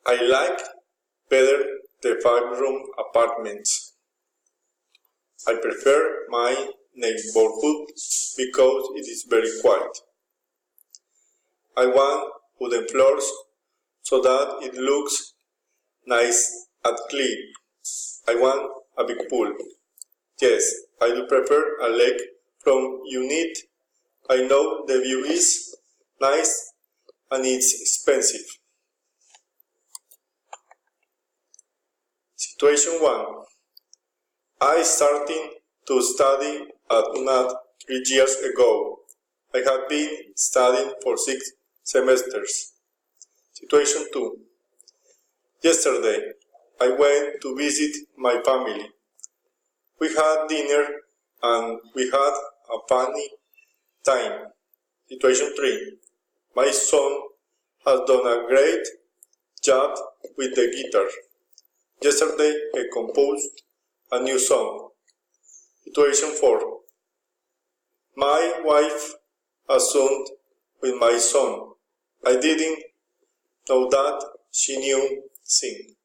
I like better the 5-room apartments. I prefer my neighborhood because it is very quiet. I want wooden floors so that it looks nice and clean. I want a big pool. Yes, I do prefer a lake from unit. I know the view is nice and it's expensive. Situation 1. I started to study at UNAD 3 years ago. I have been studying for 6 semesters. Situation 2. Yesterday, I went to visit my family. We had dinner and we had a funny time. Situation 3. My son has done a great job with the guitar. Yesterday, I composed a new song. Situation 4. My wife assumed with my son. I didn't know that she knew sing.